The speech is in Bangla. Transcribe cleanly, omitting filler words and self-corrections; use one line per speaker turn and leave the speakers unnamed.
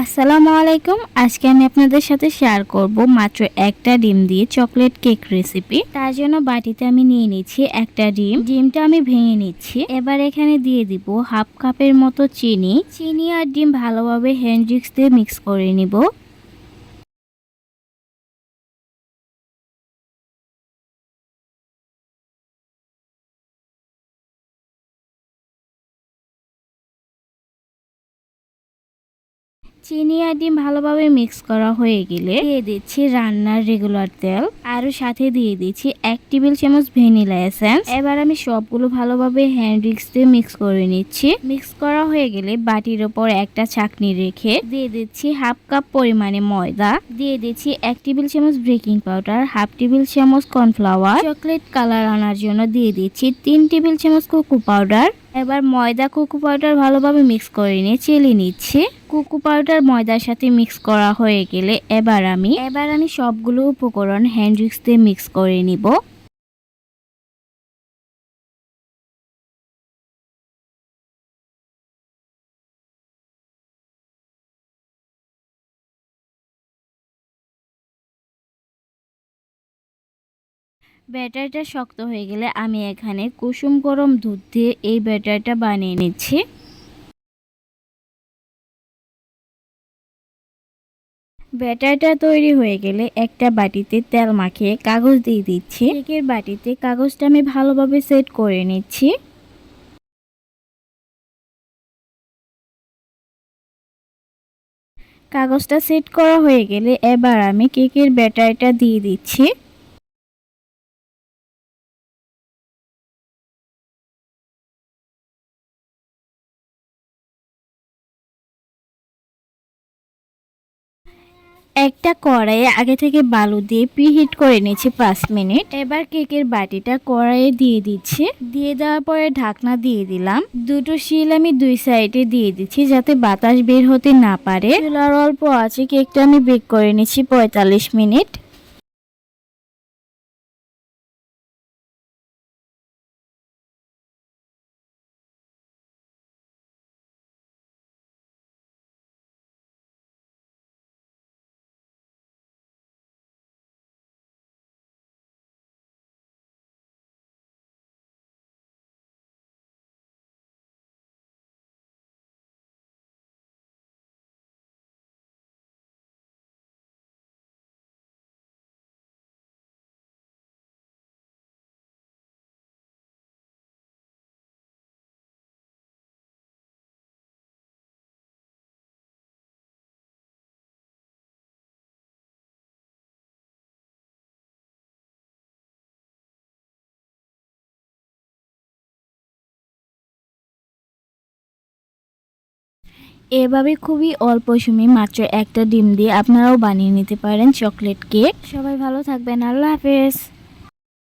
আসসালামু আলাইকুম। আজকে আমি আপনাদের সাথে শেয়ার করব মাত্র একটা ডিম দিয়ে চকলেট কেক রেসিপি। তার জন্য বাটিতে আমি নিয়ে নিচ্ছি একটা ডিমটা আমি ভেঙে নিচ্ছি। এবার এখানে দিয়ে দিব হাফ কাপের মতো চিনি আর ডিম ভালোভাবে হ্যান্ড উইক্স দিয়ে মিক্স করে নিব। চিনি আর ডিম ভালোভাবে মিক্স করা হয়ে গেলে দিয়ে দিচ্ছি রান্নার রেগুলার তেল, আর সাথে দিয়ে দিচ্ছি 1 টেবিল চামচ ভ্যানিলা এসেন্স। এবার আমি সবগুলো ভালোভাবে হ্যান্ড উইক্স দিয়ে মিক্স করে নিচ্ছি। মিক্স করা হয়ে গেলে বাটির ওপর একটা ছাঁকনি রেখে দিয়ে দিচ্ছি হাফ কাপ পরিমাণে ময়দা, দিয়ে দিচ্ছি 1 টেবিল চামচ বেকিং পাউডার, হাফ টেবিল চামচ কর্নফ্লাওয়ার, চকলেট কালার আনার জন্য দিয়ে দিচ্ছি 3 টেবিল চামচ কোকো পাউডার। এবার ময়দা কোকো পাউডার ভালোভাবে মিক্স করে নিয়ে চেলে নিচ্ছি। কোকো পাউডার ময়দার সাথে মিক্স করা হয়ে গেলে এবার আমি সবগুলো উপকরণ হ্যান্ড উইক্স দিয়ে মিক্স করে নিব। ব্যাটারটা শক্ত হয়ে গেলে আমি এখানে কুসুম গরম দুধ দিয়ে এই ব্যাটারটা বানিয়ে নিচ্ছি। ব্যাটারটা তৈরি হয়ে গেলে একটা বাটিতে তেল মাখিয়ে কাগজ দিয়ে দিচ্ছি। কেকের বাটিতে কাগজটা আমি ভালোভাবে সেট করে নিচ্ছি। কাগজটা সেট করা হয়ে গেলে এবার আমি কেকের ব্যাটারটা দিয়ে দিচ্ছি। একটা কড়াইয়ে আগে থেকে বালু দিয়ে প্রিহিট করে নিয়েছি 5 মিনিট। এবার কেকের বাটিটা কড়াইয়ে দিয়ে দিচ্ছি। দিয়ে দেওয়ার পরে ঢাকনা দিয়ে দিলাম। দুটো শিল আমি দুই সাইডে দিয়ে দিচ্ছি যাতে বাতাস বের হতে না পারে। চুলার অল্প আছে কেকটা আমি বেক করে নিচ্ছি 45 মিনিট। এভাবে খুবই অল্প সময়ে মাত্র একটা ডিম দিয়ে আপনারাও বানিয়ে নিতে পারেন চকলেট কেক। সবাই ভালো থাকবেন। আল্লাহ হাফেজ।